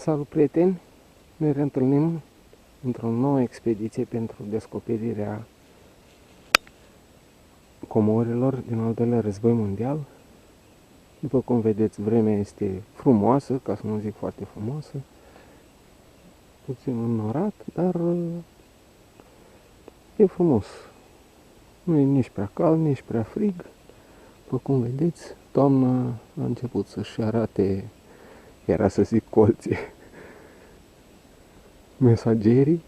Salut, prieteni! Ne reîntâlnim într-o nouă expediție pentru descoperirea comorilor din al doilea război mondial. După cum vedeți, vremea este frumoasă, ca să nu zic foarte frumoasă, puțin înnorat, dar e frumos. Nu e nici prea cald, nici prea frig. După cum vedeți, toamna a început să-și arate, era să zic colții, mesagerii.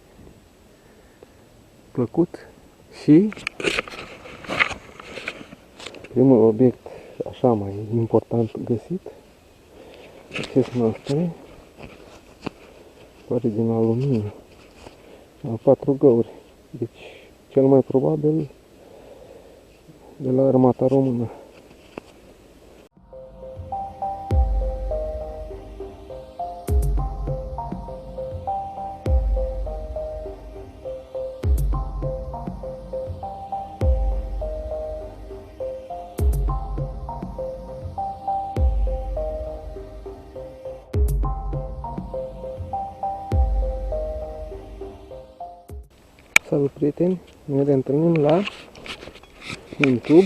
Plăcut. Și primul obiect așa mai important găsit, acest noastră, pare din aluminiu, la 4 găuri, deci cel mai probabil de la armata română. Salut, prieteni! Ne reîntâlnim la un tub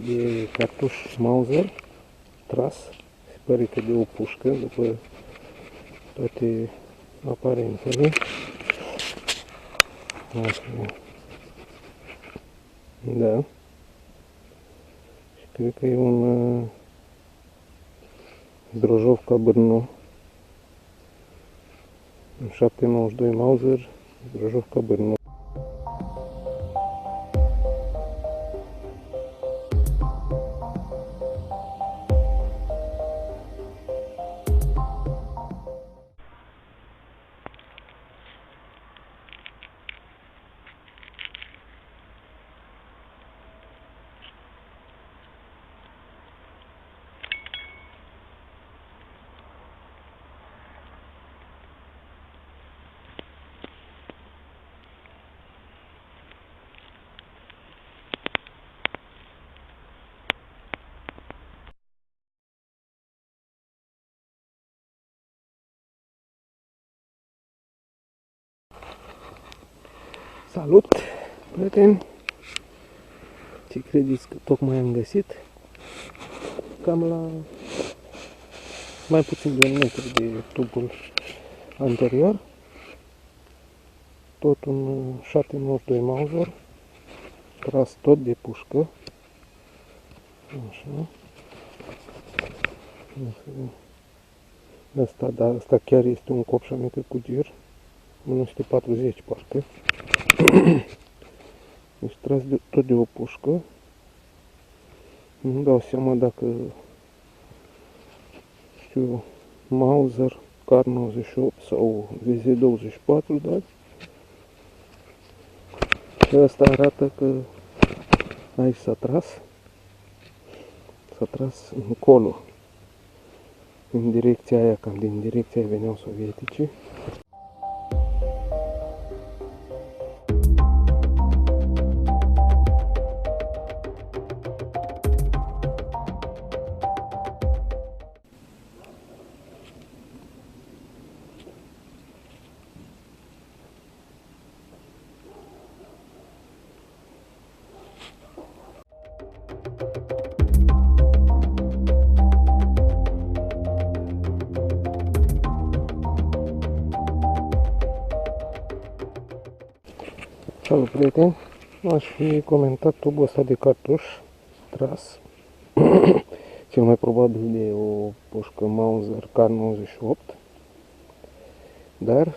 de cartuș Mauser tras, se pare că de o pușcă, după toate aparentele. Așa. Da. Și cred că e un Drojovka Brno, un 792 Mauser, Drojovka Brno. Salut, prieteni! Ce credeți că tocmai am găsit? Cam la mai puțin de 1 metru de tubul anterior. Tot un 792 Mauser, tras tot de pușcă. Așa. Asta chiar este un copșamecă cu gir. 1940 parcă. Deci tras tot de o pușcă. Nu dau seama dacă, știu, Mauser, Kar 98 sau VZ24, dar și asta arată că aici s-a tras încolo, în direcția aia, cam din direcția aia veneau sovietici. Salut, prieteni! Aș fi comentat tubul ăsta de cartuș tras, cel mai probabil de o pușcă Mauser Kar 98, dar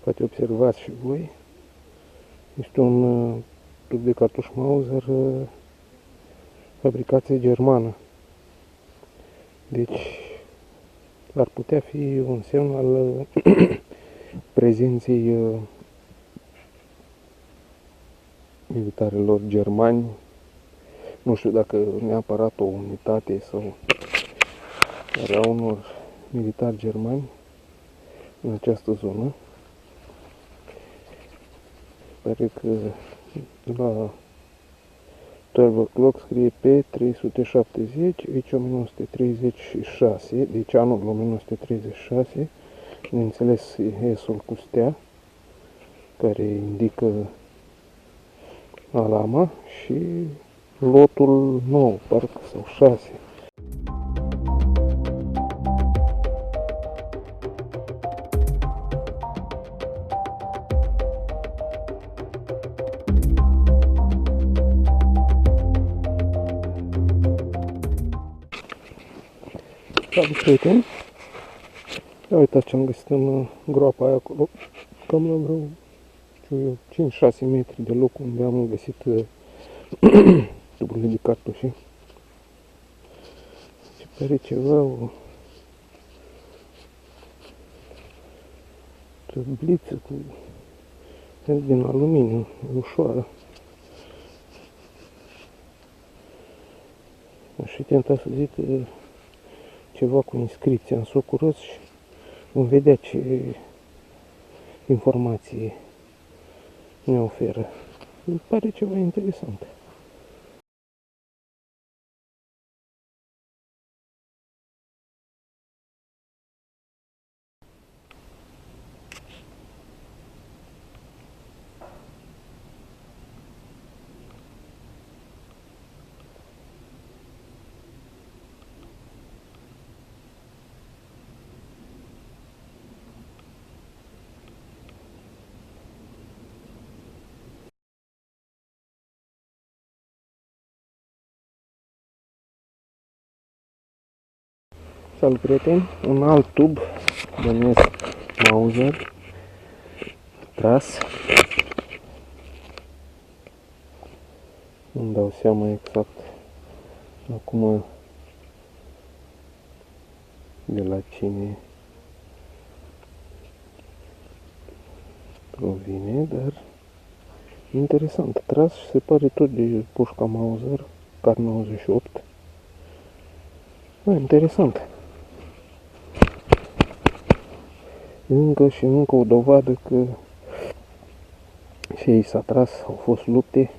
poate observați și voi, este un tub de cartuș Mauser fabricație germană, deci ar putea fi un semn al prezenței militarilor germani. Nu știu dacă neapărat o unitate sau era unor militari germani în această zonă. Pare că la 12 o'clock scrie pe 370, aici 1936, deci anul 1936, bineînțeles S-ul cu stea, care indică alama, și lotul 9, parcă, sau 6. Salut, prieteni! Ia uitați ce am găsit în groapa aia acolo, cam la vreo, știu eu, 5-6 metri de loc unde am găsit tuburile de cartofi. Se pare ceva, o tăbliță cu din aluminiu, ușoară. Aș fi tentat să zic ceva cu inscripția în socurăț și vom vedea ce informații ne oferă. Îmi pare ceva interesant. Salut, prieteni! Un alt tub, bănuiesc Mauser, tras. Nu-mi dau seama exact acum de la cine provine, dar interesant, tras și se pare tot de pușca Mauser, Kar 98. Interesant. Încă și încă o dovadă că și ei s-a tras, au fost lupte.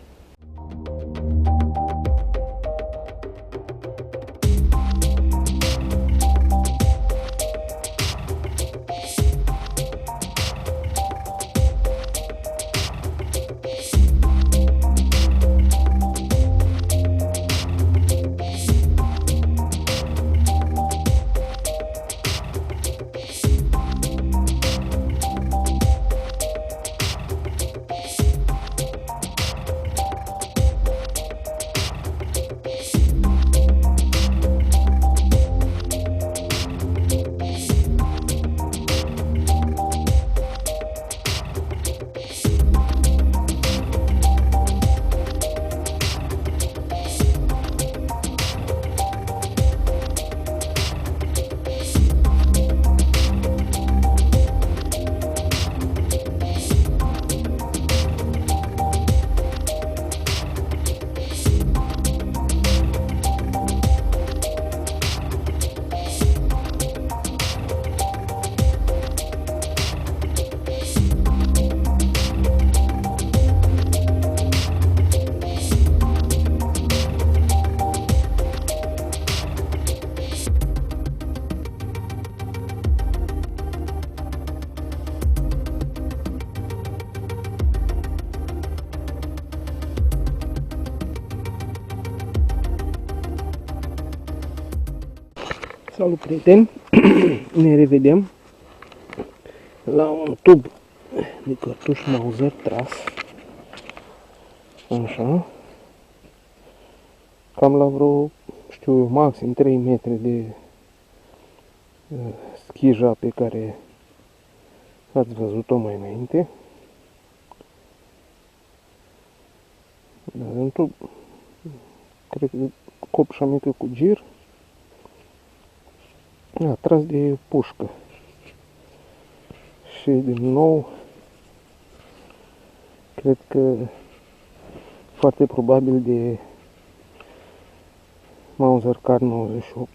Salut, prieteni! Ne revedem la un tub de cărtuș Mauser tras, așa, cam la vreo, știu eu, maxim 3 metri de schija pe care ați văzut-o mai înainte. Dar un tub, cred că copșa mică cu gir, tras de pușcă. Și din nou, cred că foarte probabil de Mauser Kar 98.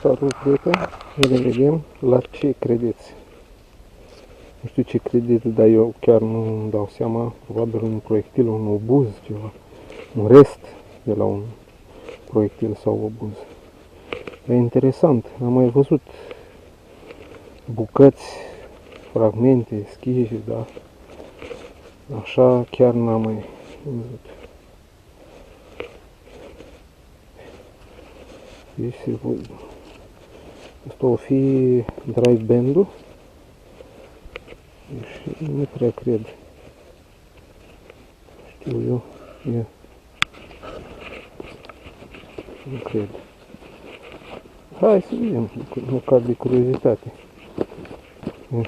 Salut, prieteni! Ne vedem. La ce credeți? Nu știu ce credeți, dar eu chiar nu îmi dau seama. Probabil un proiectil, un obuz, ceva. Un rest de la un proiectil sau obuz. E interesant. Am mai văzut bucăți, fragmente, schije, dar așa chiar n-am mai văzut. Deci, asta o fi drive band-ul și nu prea cred. Știu eu, nu cred. Hai să vedem, măcar de curiozitate. Nu.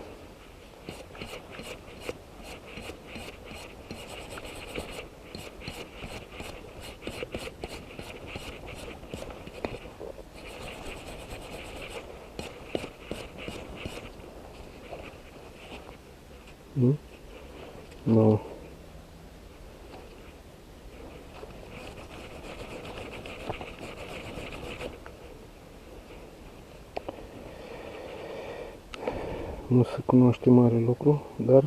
Nu se cunoaște mare lucru, dar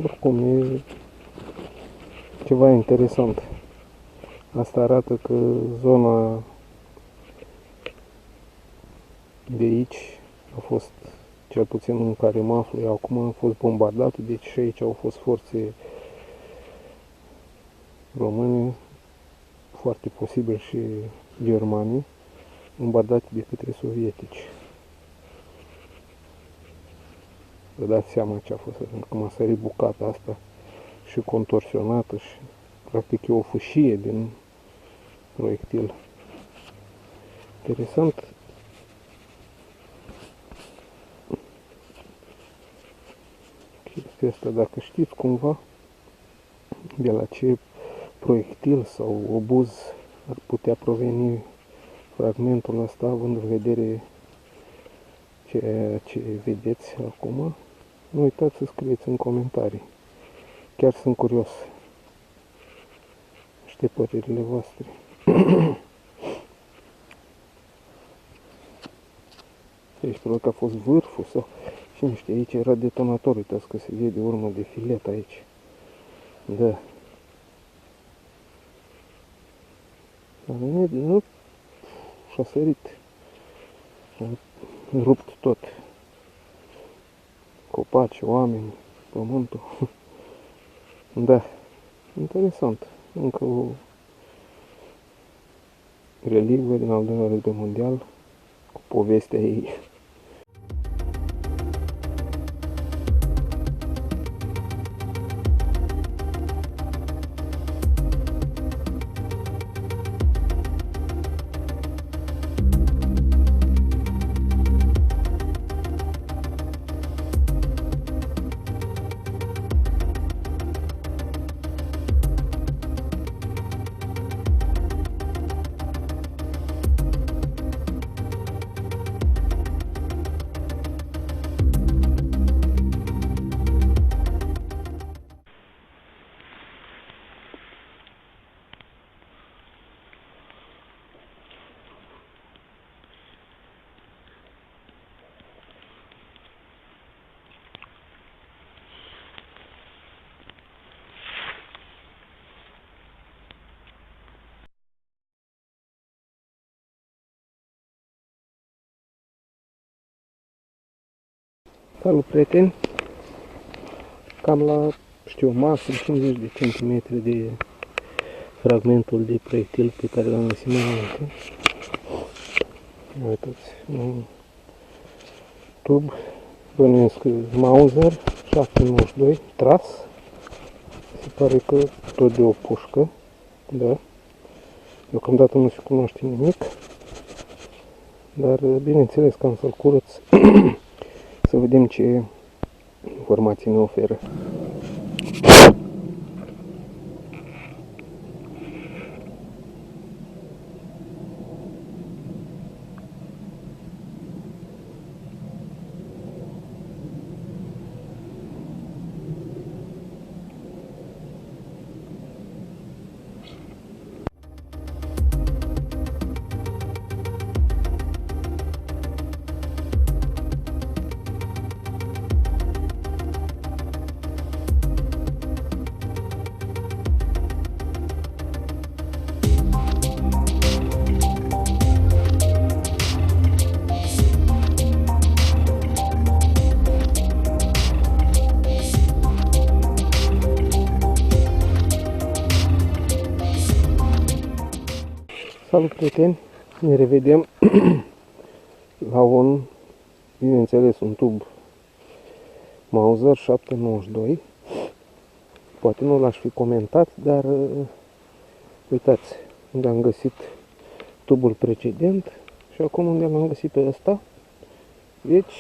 oricum e ceva interesant. Asta arată că zona de aici a fost, cel puțin în care mă aflu eu acum, a fost bombardată, deci și aici au fost forțe române, foarte posibil și germani, bombardate de către sovietici. Vă dați seama ce a fost, pentru că m-a sărit bucata asta și contorsionată și practic e o fâșie din proiectil. Interesant. Chestia asta, dacă știți cumva de la ce proiectil sau obuz ar putea proveni fragmentul ăsta, având în vedere ceea ce vedeți acum, nu uitați să scrieți în comentarii. Chiar sunt curios. Aștept părerile voastre. Aici probabil că a fost vârful sau cine știe, aici era detonator, uitați că se vede urmă de filet aici. Da. Dar nu și-a sărit. A rupt tot. Copaci, oameni, pământul. Da. Interesant. Încă o relicvie din al doilea război mondial cu povestea ei. Salut, prieteni! Cam la, știu, maxim 50 de centimetri de fragmentul de proiectil pe care l-am găsit mai înainte. Uitați, un tub, bănuiesc Mauser 792 tras. Se pare că tot de o pușcă, da. Deocamdată nu se cunoaște nimic, dar bineînțeles că am să-l curăț. Să vedem ce informații ne oferă. Salut, prieteni! Ne revedem la bineînțeles, un tub Mauser 792. Poate nu l-aș fi comentat, dar uitați unde am găsit tubul precedent și acum unde l-am găsit pe ăsta. Deci,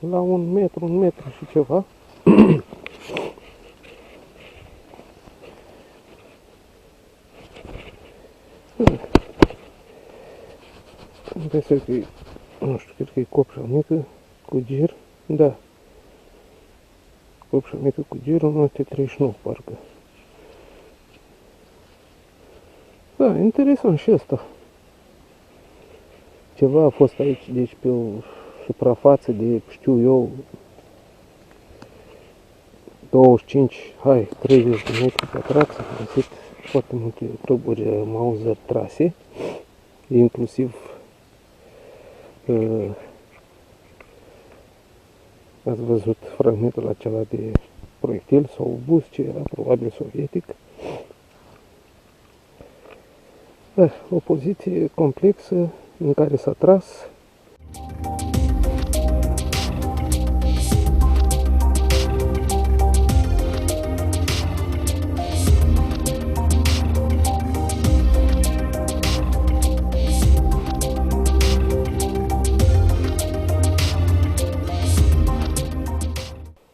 la un metru și ceva. Impresia că e, nu știu, cred că e copșa mică cu gir. Da. Copșa mică cu gir 1939, parcă. Da, interesant și ăsta. Ceva a fost aici, deci pe o suprafață de, știu eu, 25, 30 de metri pătrați. Am găsit foarte multe tuburi Mauser trase, inclusiv ați văzut fragmentul acela de proiectil sau obuz, ce era probabil sovietic. O poziție complexă în care s-a tras.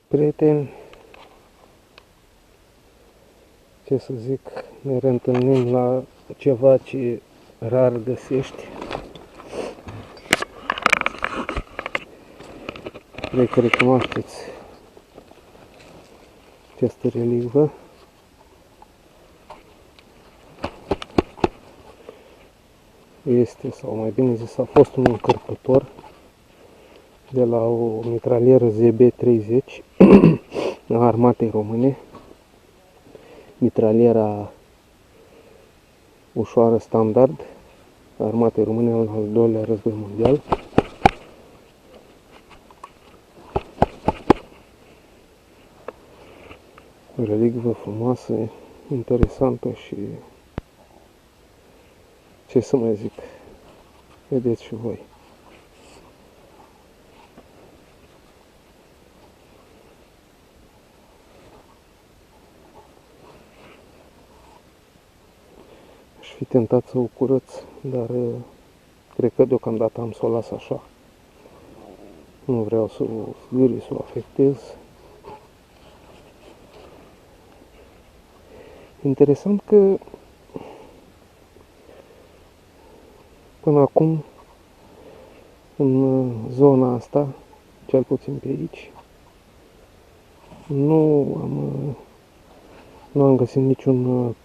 Prieteni, ce să zic, ne reîntâlnim la ceva ce rar găsești. Cred că recunoașteți această relicvă. Este, sau mai bine zis, a fost un încărcător de la o mitralieră ZB-30 a armatei române. Mitraliera ușoară standard a armatei române în al doilea război mondial. O relicvă frumoasă, interesantă și ce să mai zic, vedeți și voi. Aș fi tentat să o curăț, dar cred că deocamdată am să o las așa. Nu vreau să o zgâri, să o afectez. Interesant că până acum în zona asta, cel puțin pe aici, nu am găsit niciun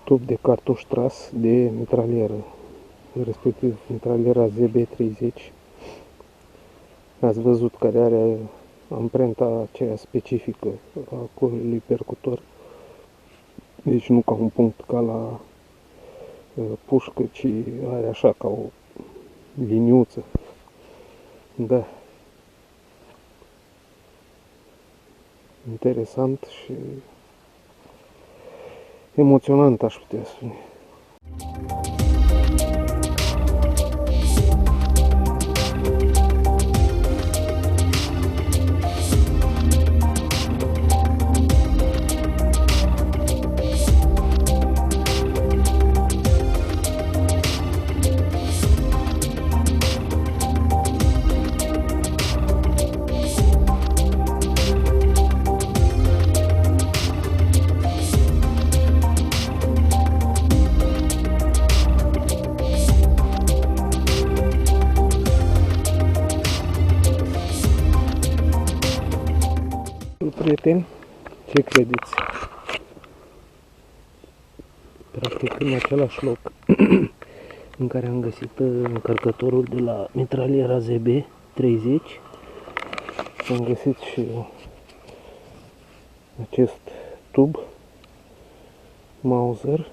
tub de cartuș tras de mitralieră, respectiv mitraliera ZB-30. Ați văzut care are amprenta aceea specifică a coilului percutor. Deci nu ca un punct ca la pușcă, ci are așa ca o liniuță. Da. Interesant și emoționant, aș putea spune. Prieteni, ce credeți? Practic în același loc în care am găsit încărcătorul de la mitraliera ZB-30, am găsit și acest tub Mauser.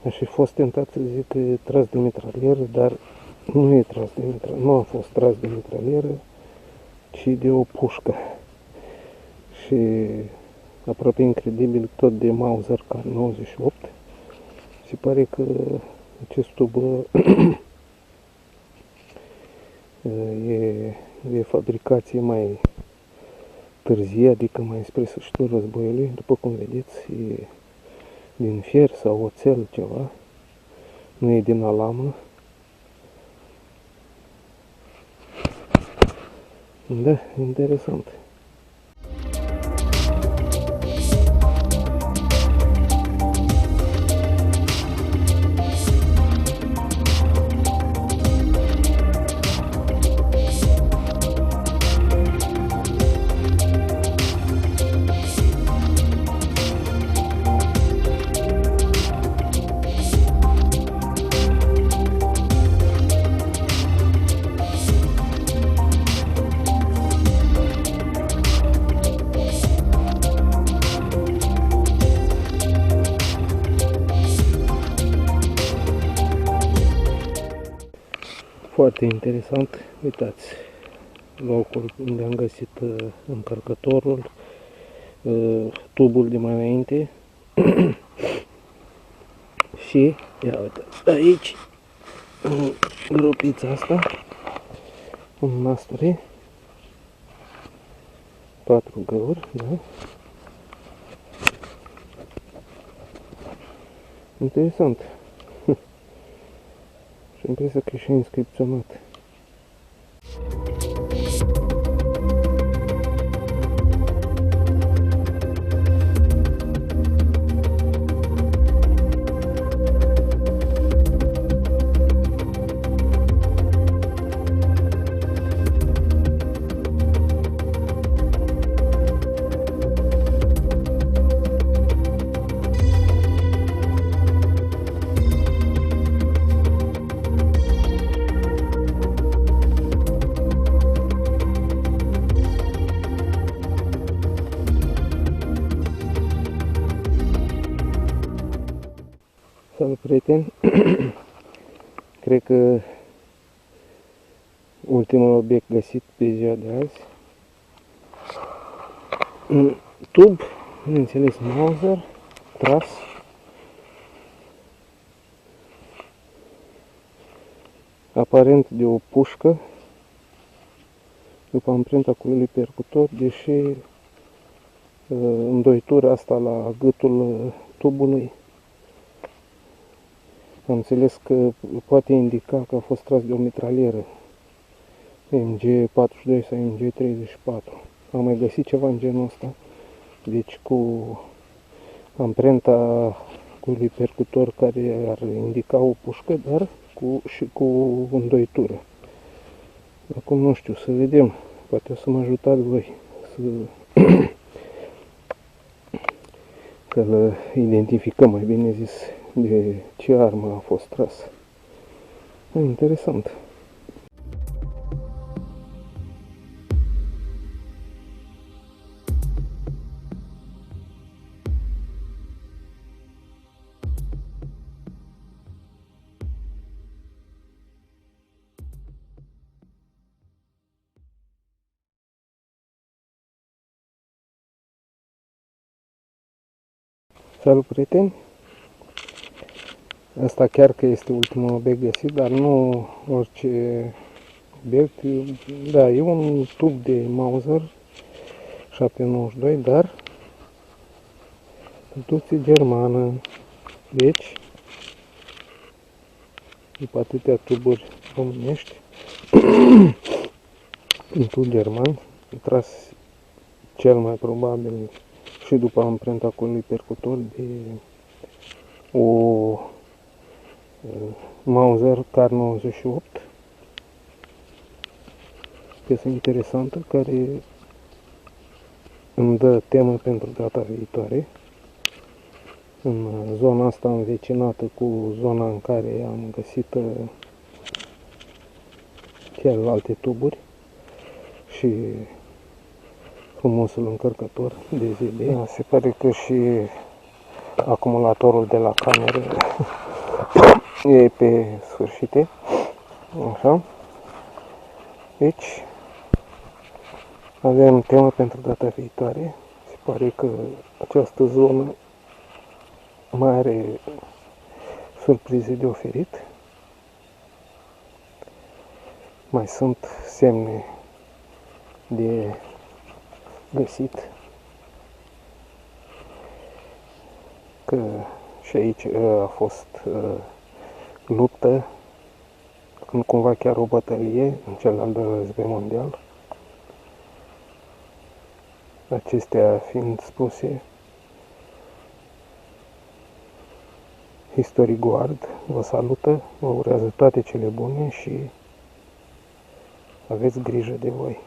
Aș fi fost tentat să zic că e tras de mitralieră, dar nu e tras de mitralieră, nu a fost tras de mitralieră, ci de o pușcă. Și aproape incredibil, tot de Mauser K98. Se pare că acest tub e de fabricație mai târzie, adică mai spre sfârșitul războiului, după cum vedeți, e din fier sau oțel ceva, nu e din alamă. Da, interesant. Foarte interesant, uitați locul unde am găsit încărcătorul, tubul de mai înainte și ia uitați, aici în grupița asta, un nasturi, 4 găuri, da? Interesant. Și impresia că e și inscripționat. Salut, prieteni! Cred că ultimul obiect găsit pe ziua de azi, un tub, bineînțeles Mauser, tras, aparent de o pușcă, după amprenta culoiului percutor, deși îndoitura asta la gâtul tubului am înțeles că poate indica că a fost tras de o mitralieră MG42 sau MG34. Am mai găsit ceva în genul ăsta, deci cu amprenta culoiului percutor care ar indica o pușcă, dar și cu îndoitură. Acum nu știu, să vedem, poate o să mă ajutați voi să-l identificăm, mai bine zis, de ce armă a fost tras. Interesant. Salut, prieteni! Asta chiar că este ultimul obiect găsit, dar nu orice obiect. Da, e un tub de Mauser 792, dar producție germană. Deci, după atâtea tuburi românești, un tub german, tras cel mai probabil și după amprenta culoiului percutor de o Mauser K98, piesă interesantă care îmi dă temă pentru data viitoare, în zona asta învecinată cu zona în care am găsit celelalte tuburi și frumosul încărcător de ZB. Da, se pare că și acumulatorul de la cameră e pe sfârșite. Așa. Deci avem temă pentru data viitoare. Se pare că această zonă mai are surprize de oferit. Mai sunt semne de găsit că și aici a fost luptă, când cumva chiar o bătălie în cel al doilea război mondial. Acestea fiind spuse, History Guard vă salută, vă urează toate cele bune și aveți grijă de voi.